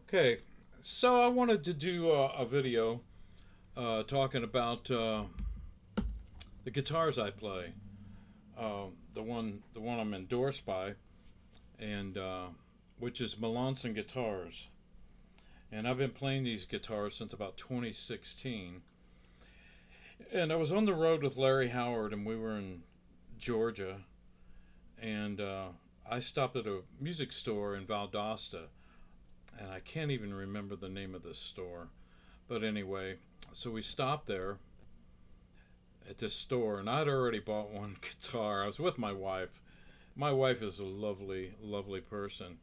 Okay, so I wanted to do a video talking about the guitars I play. The one I'm endorsed by, and which is Malanson Guitars. And I've been playing these guitars since about 2016. And I was on the road with Larry Howard, and we were in Georgia, and I stopped at a music store in Valdosta, and I can't even remember the name of the store. But anyway, so we stopped there at this store, and I'd already bought one guitar. I was with my wife. My wife is a lovely, lovely person,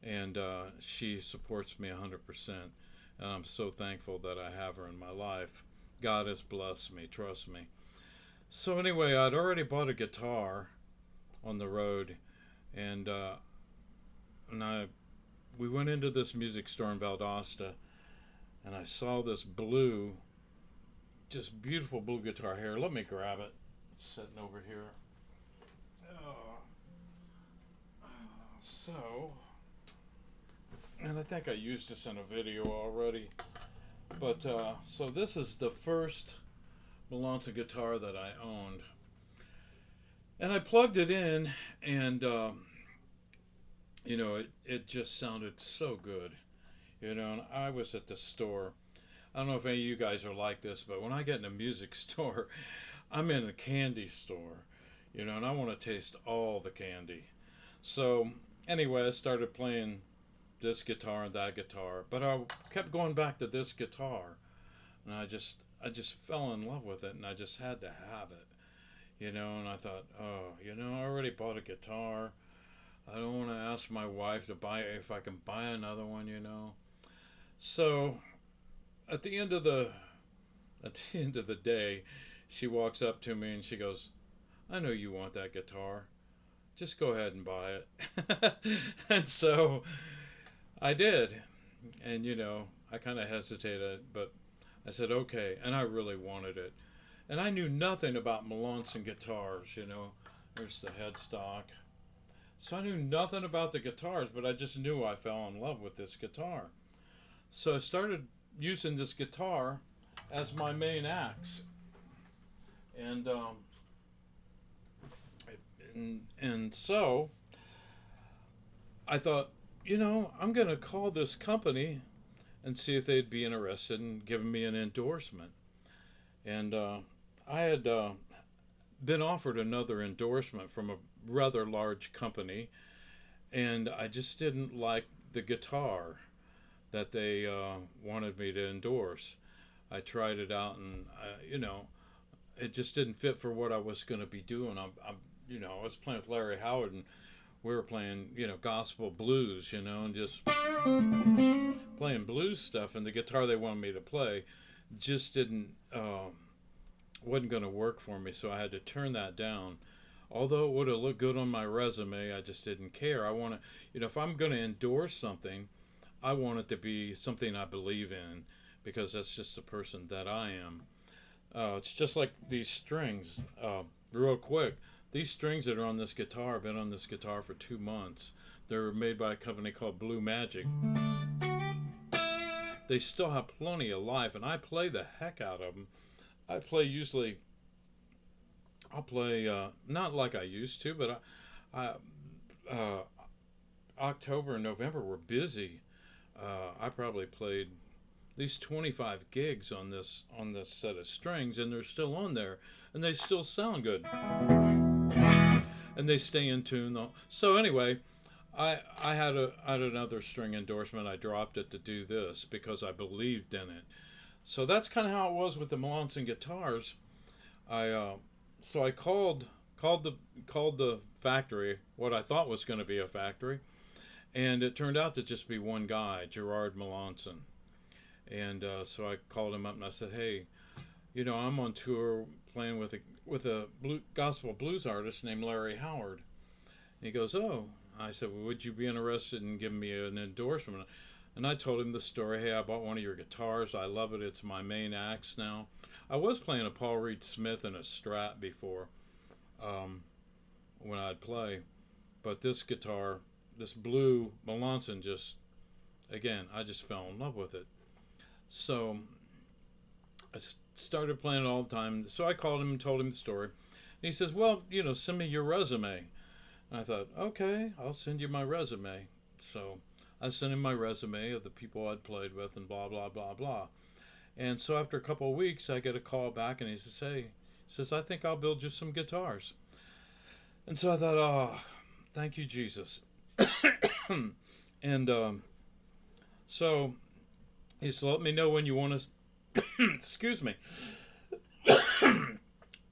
and she supports me 100%. And I'm so thankful that I have her in my life. God has blessed me, trust me. So, anyway, I'd already bought a guitar on the road, and, and I, we went into this music store in Valdosta, and I saw this blue, just beautiful blue guitar here. Let me grab it. It's sitting over here. Uh, so, and I think I used this in a video already. But so this is the first Malanson guitar that I owned, and I plugged it in, and it just sounded so good. And I was at the store. I don't know if any of you guys are like this, but when I get in a music store, I'm in a candy store, and I want to taste all the candy. So anyway, I started playing this guitar and that guitar, but I kept going back to this guitar, and I just fell in love with it, and I just had to have it, and I thought, oh, I already bought a guitar. I don't want to ask my wife to buy if I can buy another one. So at the end of the at the end of the day, she walks up to me and she goes, "I know you want that guitar. Just go ahead and buy it." And so I did. And I kind of hesitated, but I said okay, and I really wanted it. And I knew nothing about Malanson guitars. There's the headstock. So I knew nothing about the guitars, but I just knew I fell in love with this guitar. So I started using this guitar as my main axe, and so I thought, I'm gonna call this company and see if they'd be interested in giving me an endorsement. And I had been offered another endorsement from a rather large company, and I just didn't like the guitar that they wanted me to endorse. I tried it out, and it just didn't fit for what I was going to be doing. I was playing with Larry Howard, and we were playing, gospel blues, and just playing blues stuff. And the guitar they wanted me to play just didn't wasn't going to work for me, so I had to turn that down. Although it would have looked good on my resume, I just didn't care. I want to, if I'm going to endorse something, I want it to be something I believe in, because that's just the person that I am. It's just like these strings. Real quick, these strings that are on this guitar, I've been on this guitar for 2 months. They're made by a company called Blue Magic. They still have plenty of life, and I play the heck out of them. I play usually. I'll play not like I used to, but uh, October and November were busy. I probably played at least 25 gigs on this set of strings, and they're still on there, and they still sound good, and they stay in tune though. So anyway, I had another string endorsement. I dropped it to do this because I believed in it. So that's kind of how it was with the Malanson guitars. I called the factory, what I thought was going to be a factory, and it turned out to just be one guy, Gerard Malanson. And so I called him up and I said, "Hey, I'm on tour playing with a gospel blues artist named Larry Howard." And he goes, "Oh." I said, "Well, would you be interested in giving me an endorsement?" And I told him the story. "Hey, I bought one of your guitars. I love it. It's my main axe now." I was playing a Paul Reed Smith and a Strat before, when I'd play, but this guitar, this blue Malanson, just again, I just fell in love with it. So I started playing it all the time. So I called him and told him the story. And he says, well, send me your resume. And I thought, okay, I'll send you my resume. So I sent him my resume of the people I'd played with and blah, blah, blah, blah. And so after a couple of weeks, I get a call back and he says, hey, I think I'll build you some guitars. And so I thought, oh, thank you, Jesus. And so he said, let me know when you want to, excuse me,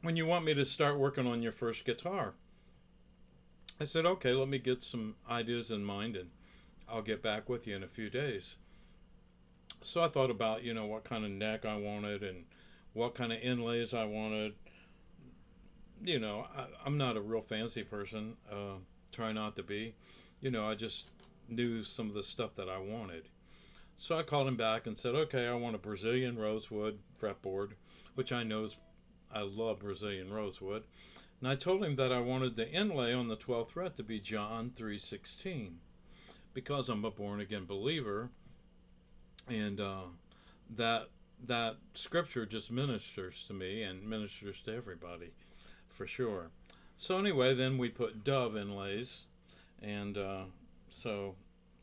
when you want me to start working on your first guitar. I said, okay, let me get some ideas in mind and I'll get back with you in a few days. So I thought about, what kind of neck I wanted and what kind of inlays I wanted. I'm not a real fancy person, try not to be. I just knew some of the stuff that I wanted. So I called him back and said, okay, I want a Brazilian rosewood fretboard, which I love Brazilian rosewood. And I told him that I wanted the inlay on the 12th fret to be John 3:16, because I'm a born-again believer, and that scripture just ministers to me and ministers to everybody, for sure. So anyway, then we put dove inlays, and so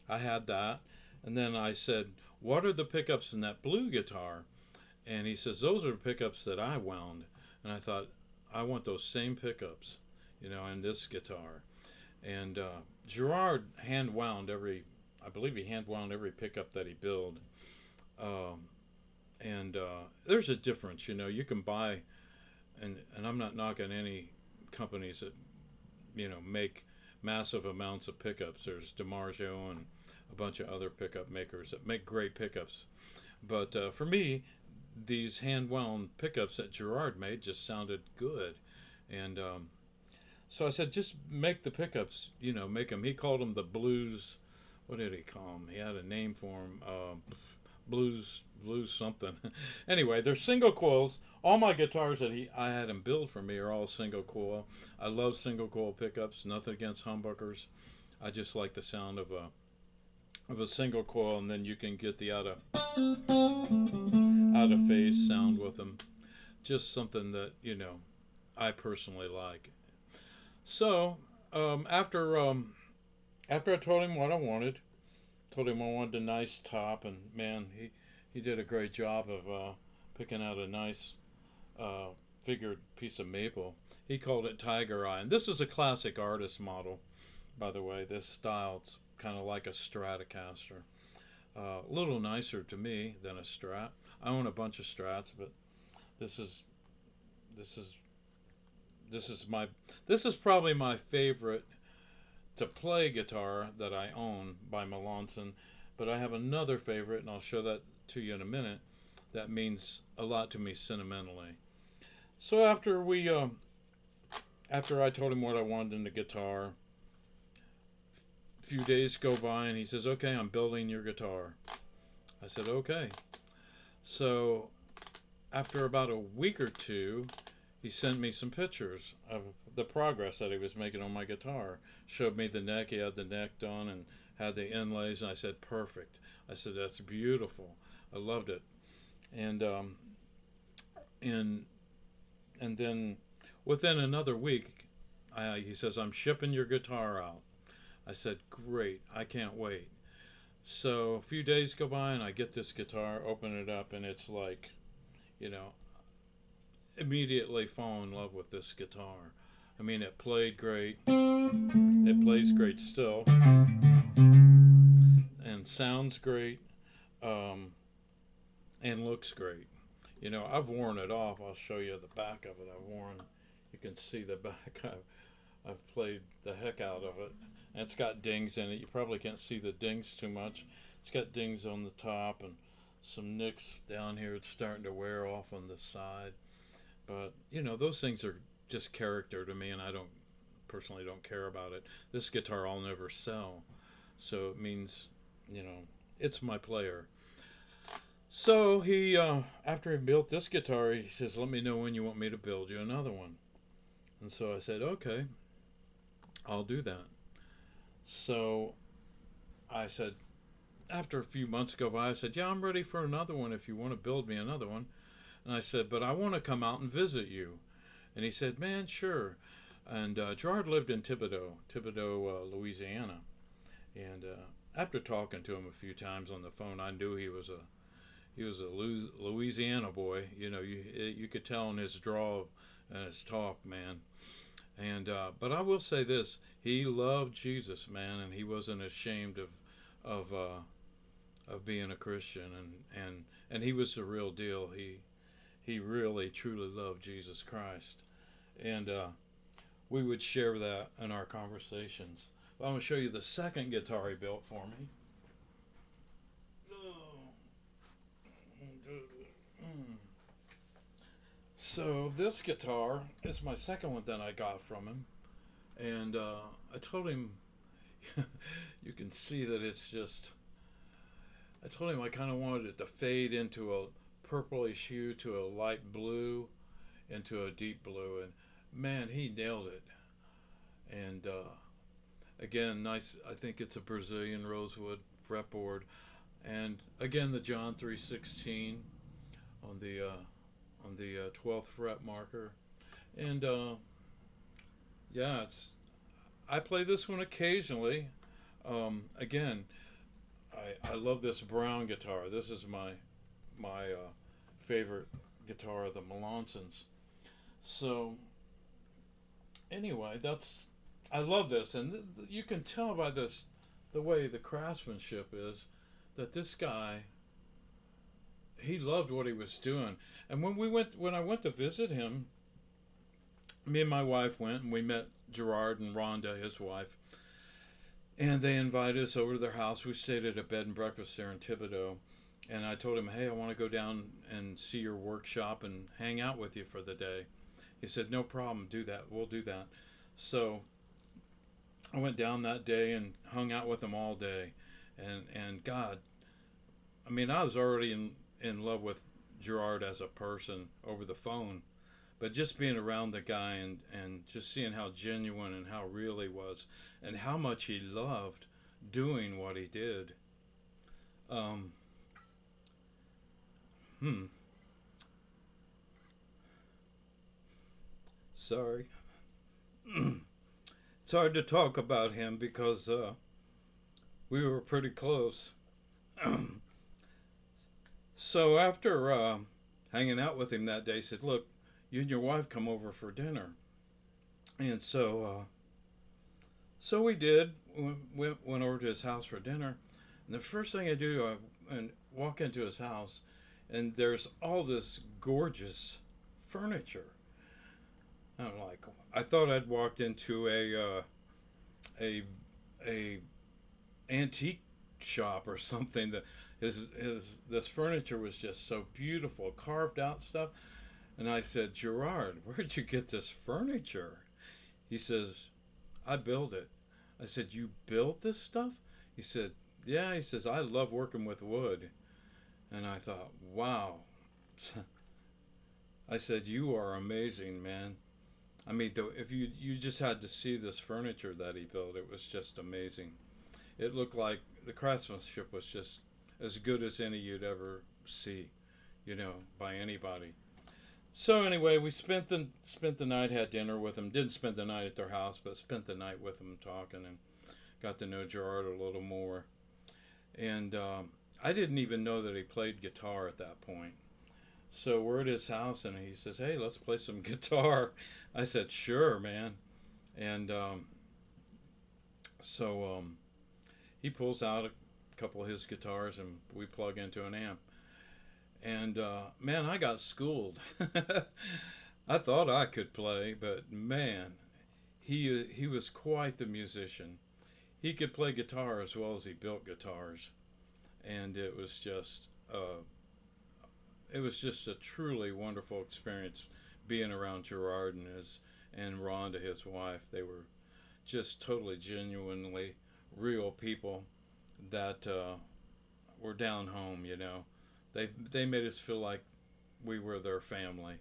I had that. And then I said, what are the pickups in that blue guitar? And he says, those are the pickups that I wound. And I thought, I want those same pickups, in this guitar. And Gerard hand wound I believe he hand wound every pickup that he built. And there's a difference, you can buy, and I'm not knocking any companies that, make massive amounts of pickups. There's DiMarzio and a bunch of other pickup makers that make great pickups. But for me, these hand-wound pickups that Gerard made just sounded good. And so I said, just make the pickups, make them. He called them the blues. What did he call them? He had a name for them. Blues something. Anyway, they're single coils. All my guitars that I had him build for me are all single coil. I love single coil pickups. Nothing against humbuckers. I just like the sound of a single coil, and then you can get the out of phase sound with them. Just something that I personally like. So after I told him what I wanted, told him I wanted a nice top, and man, he did a great job of picking out a nice figured piece of maple. He called it Tiger Eye, and this is a classic artist model, by the way. This style's kind of like a Stratocaster. A little nicer to me than a Strat. I own a bunch of Strats, but this is probably my favorite to play guitar that I own by Malanson. But I have another favorite, and I'll show that to you in a minute, that means a lot to me sentimentally. So after I told him what I wanted in the guitar, a few days go by and he says, okay, I'm building your guitar. I said, okay. So after about a week or two, he sent me some pictures of the progress that he was making on my guitar. Showed me the neck. He had the neck done and had the inlays, and I said, perfect. I said, that's beautiful. I loved it. And then within another week, he says, I'm shipping your guitar out. I said, great, I can't wait. So a few days go by and I get this guitar, open it up, and it's like, immediately fall in love with this guitar. I mean, it played great. It plays great still. And sounds great. And looks great. I've worn it off. I'll show you the back of it. You can see the back. I've played the heck out of it. And it's got dings in it. You probably can't see the dings too much. It's got dings on the top and some nicks down here. It's starting to wear off on the side. But, those things are just character to me, and I personally don't care about it. This guitar I'll never sell. So it means, it's my player. So he, after he built this guitar, he says, let me know when you want me to build you another one. And so I said, okay, I'll do that. So I said, after a few months go by, I said, "Yeah, I'm ready for another one if you want to build me another one." And I said, "But I want to come out and visit you." And he said, "Man, sure." And Gerard lived in Thibodaux, Louisiana. And after talking to him a few times on the phone, I knew he was a Louisiana boy. You could tell in his draw and his talk, man. And but I will say this: he loved Jesus, man, and he wasn't ashamed of being a Christian, and he was the real deal. He really truly loved Jesus Christ, and we would share that in our conversations. I'm going to show you the second guitar he built for me. So this guitar is my second one that I got from him, and I told him, you can see that it's just. I told him I kind of wanted it to fade into a purplish hue to a light blue, into a deep blue, and man, he nailed it. And again, nice. I think it's a Brazilian rosewood fretboard, and again the John 3:16 on the 12th fret marker, and yeah, I play this one occasionally. Again, I love this brown guitar. This is my favorite guitar, the Malansons. So anyway, I love this, and you can tell by the way the craftsmanship is, that this guy, he loved what he was doing. And when I went to visit him, me and my wife went, and we met Gerard and Rhonda, his wife, and they invited us over to their house. We stayed at a bed and breakfast there in Thibodaux, and I told him, "Hey, I want to go down and see your workshop and hang out with you for the day." He said, "No problem, do that. We'll do that." So I went down that day and hung out with him all day, and God, I mean, I was already in love with Gerard as a person over the phone, but just being around the guy and just seeing how genuine and how real he was, and how much he loved doing what he did. Sorry. It's hard to talk about him because we were pretty close. So after hanging out with him that day, he said, "Look, you and your wife come over for dinner." And so we did. We went over to his house for dinner. And the first thing I do, I walk into his house, and there's all this gorgeous furniture. And I'm like, I thought I'd walked into a antique shop or something. That this furniture was just so beautiful, carved out stuff. And I said, "Gerard, where'd you get this furniture?" He says, "I built it." I said, "You built this stuff?" He said, "Yeah." He says, "I love working with wood." And I thought, wow. I said, "You are amazing, man." I mean, if you just had to see this furniture that he built, it was just amazing. It looked like the craftsmanship was just as good as any you'd ever see, by anybody. So anyway, we spent the night, had dinner with him. Didn't spend the night at their house, but spent the night with him talking, and got to know Gerard a little more. And I didn't even know that he played guitar at that point. So we're at his house, and he says, "Hey, let's play some guitar." I said, "Sure, man." And so he pulls out a couple of his guitars, and we plug into an amp. And man, I got schooled. I thought I could play, but man, he was quite the musician. He could play guitar as well as he built guitars, and it was just a truly wonderful experience being around Gerard and Rhonda, his wife. They were just totally genuinely real people that were down home. They made us feel like we were their family.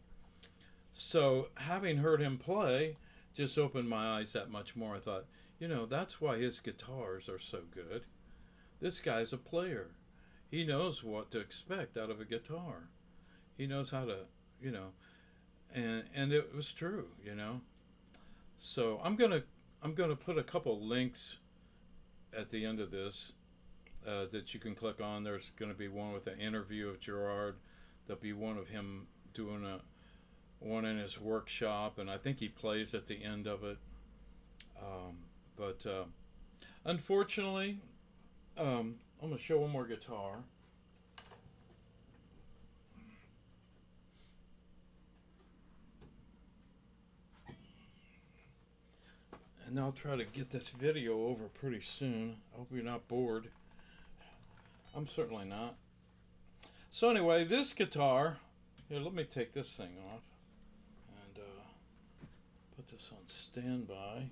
So having heard him play just opened my eyes that much more. I thought, that's why his guitars are so good. this guy's a player. He knows what to expect out of a guitar. He knows how to, you know, and it was true, you know. So I'm gonna put a couple links at the end of this that you can click on. There's going to be one with an interview of Gerard. There'll be one of him doing one in his workshop, and I think he plays at the end of it. But unfortunately, I'm going to show one more guitar. And I'll try to get this video over pretty soon. I hope you're not bored. I'm certainly not. So anyway, this guitar, here, let me take this thing off and put this on standby.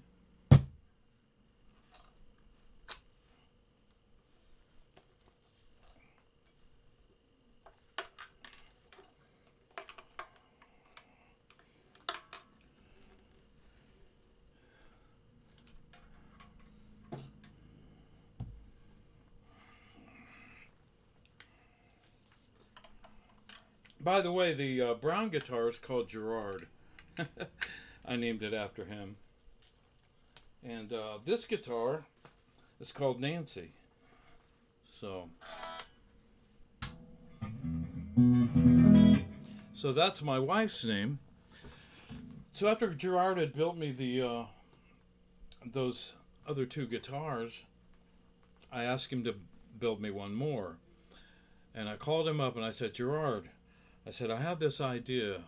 By the way, the brown guitar is called Gerard. I named it after him. And this guitar is called Nancy. So that's my wife's name. So after Gerard had built me the those other two guitars, I asked him to build me one more. And I called him up and I said, Gerard, I said, I have this idea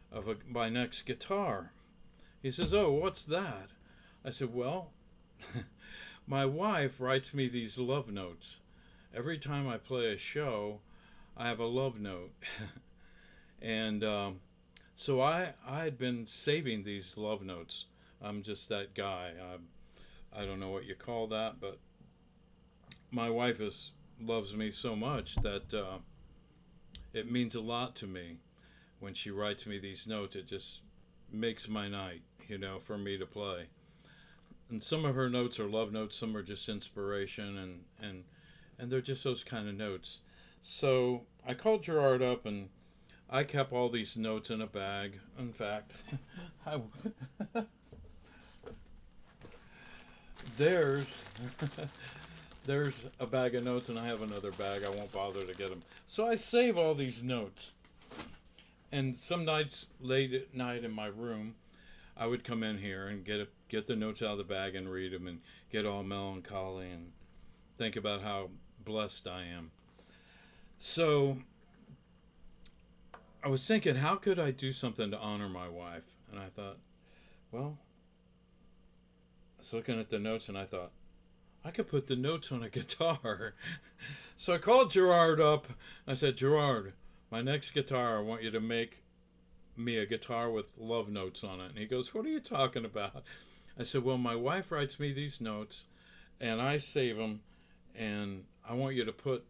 of my next guitar. He says, oh, what's that? I said, well, my wife writes me these love notes. Every time I play a show, I have a love note. And so I had been saving these love notes. I'm just that guy. I don't know what you call that, but my wife loves me so much that it means a lot to me when she writes me these notes. It just makes my night, you know, for me to play. And some of her notes are love notes, some are just inspiration, and they're just those kind of notes. So I called Gerard up and I kept all these notes in a bag. In fact, there's a bag of notes, and I have another bag. I won't bother to get them. So I save all these notes. And some nights, late at night in my room, I would come in here and get the notes out of the bag and read them and get all melancholy and think about how blessed I am. So I was thinking, how could I do something to honor my wife? And I thought, well, I was looking at the notes and I thought, I could put the notes on a guitar. So I called Gerard up. I said, Gerard, my next guitar, I want you to make me a guitar with love notes on it. And he goes, what are you talking about? I said, well, my wife writes me these notes and I save them, and I want you to put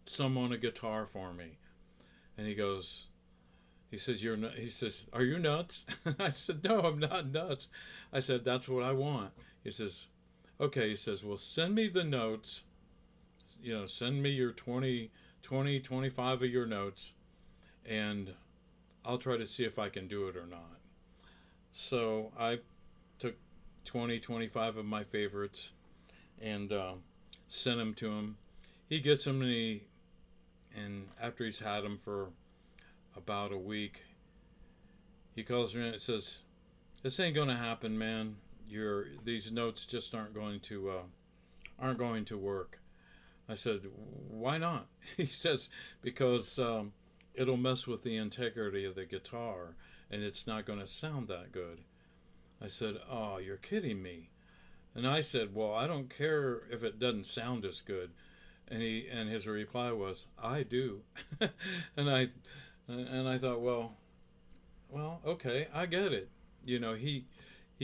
some on a guitar for me. And he says, are you nuts? And I said, no, I'm not nuts. I said, that's what I want. He says, okay. He says, well, send me the notes. You know, send me your 25 of your notes, and I'll try to see if I can do it or not. So I took 25 of my favorites and sent them to him. He gets them, and after he's had them for about a week, he calls me and says, this ain't gonna happen, man. These notes just aren't going to work. I said, why not? He says, because it'll mess with the integrity of the guitar and it's not going to sound that good. I said, oh, you're kidding me. And I said, well, I don't care if it doesn't sound as good. And his reply was, I do. and I thought, well, okay, I get it. You know, he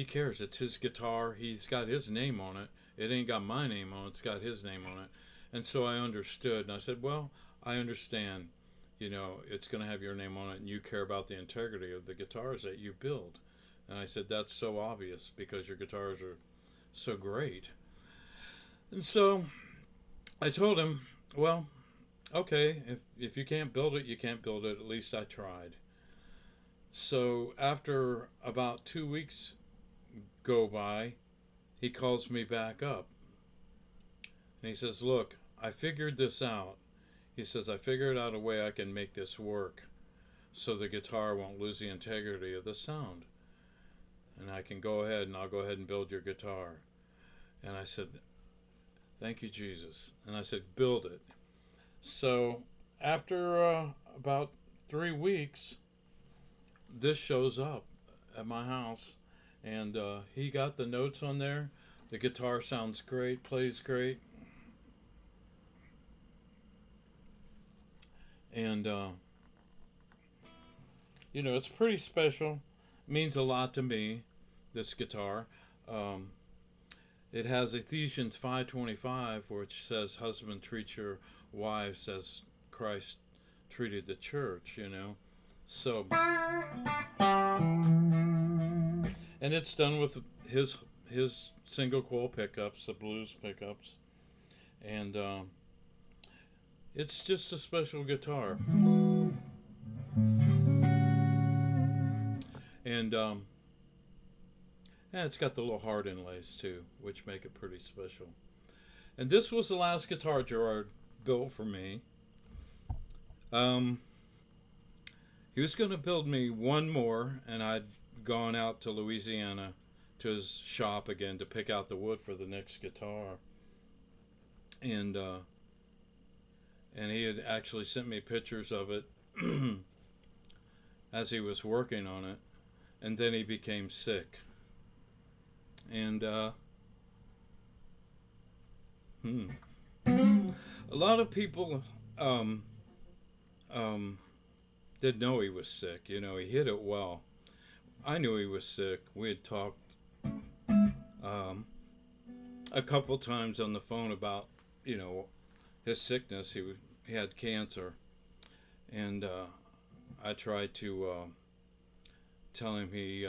cares. It's his guitar. He's got his name on it. It ain't got my name on it. It's got his name on it. And so I understood. And I said, well, I understand. You know, it's going to have your name on it, and you care about the integrity of the guitars that you build. And I said, that's so obvious because your guitars are so great. And so I told him, well, okay, if you can't build it, you can't build it. At least I tried. So after about 2 weeks go by, he calls me back up. And he says, look, I figured this out. He says, I figured out a way I can make this work so the guitar won't lose the integrity of the sound. And I can go ahead and I'll go ahead and build your guitar. And I said, thank you, Jesus. And I said, build it. So after about 3 weeks, this shows up at my house. And he got the notes on there. The guitar sounds great, plays great. And, it's pretty special. Means a lot to me, this guitar. It has Ephesians 5:25, which says, husband, treat your wives as Christ treated the church, So, and it's done with his single coil pickups, the blues pickups. And it's just a special guitar. And it's got the little heart inlays too, which make it pretty special. And this was the last guitar Gerard built for me. He was going to build me one more, and I'd gone out to Louisiana to his shop again to pick out the wood for the next guitar. And he had actually sent me pictures of it as he was working on it. And then he became sick. And a lot of people didn't know he was sick. He hid it well. I knew he was sick. We had talked a couple times on the phone about, his sickness. He had cancer. And I tried to tell him he,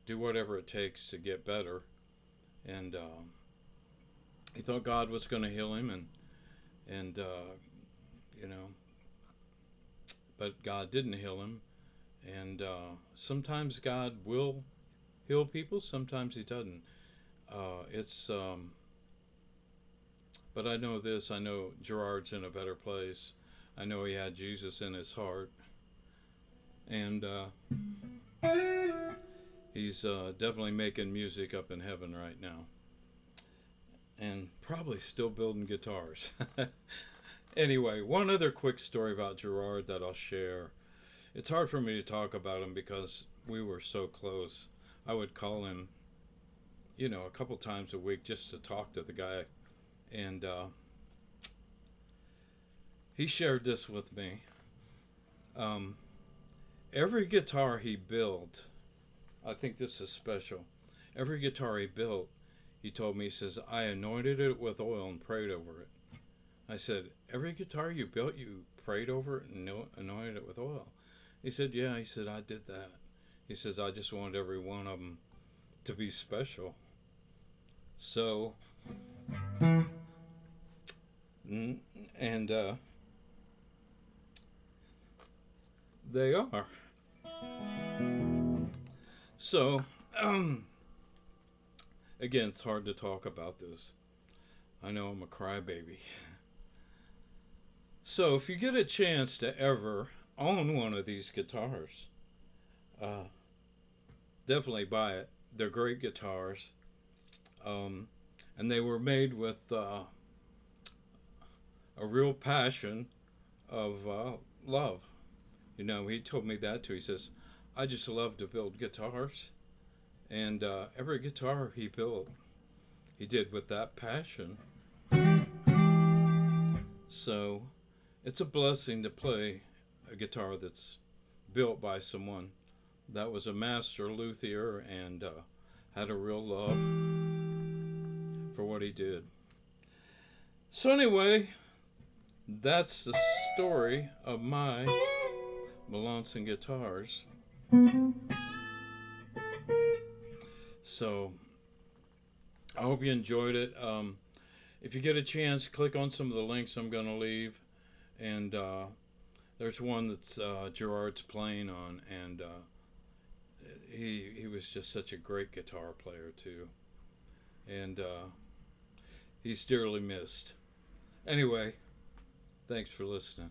do whatever it takes to get better. And he thought God was going to heal him, and but God didn't heal him. And sometimes God will heal people, sometimes he doesn't. But I know this, I know Gerard's in a better place. I know he had Jesus in his heart. And he's definitely making music up in heaven right now. And probably still building guitars. Anyway, one other quick story about Gerard that I'll share. It's hard for me to talk about him because we were so close. I would call him, a couple times a week just to talk to the guy. And he shared this with me. Every guitar he built, I think this is special. Every guitar he built, he told me, he says, I anointed it with oil and prayed over it. I said, every guitar you built, you prayed over it and anointed it with oil? He said, yeah. He said, I did that. He says, I just wanted every one of them to be special. So, and they are. So, again, it's hard to talk about this. I know I'm a crybaby. So, if you get a chance to ever own one of these guitars, definitely buy it. They're great guitars. And they were made with a real passion of love. He told me that too. He says, I just love to build guitars. And every guitar he built, he did with that passion. So it's a blessing to play a guitar that's built by someone that was a master luthier and had a real love for what he did. So anyway, that's the story of my Malanson guitars. So I hope you enjoyed it. if you get a chance, click on some of the links I'm going to leave. And there's one that's Gerard's playing on, and he was just such a great guitar player too, and he's dearly missed. Anyway, thanks for listening.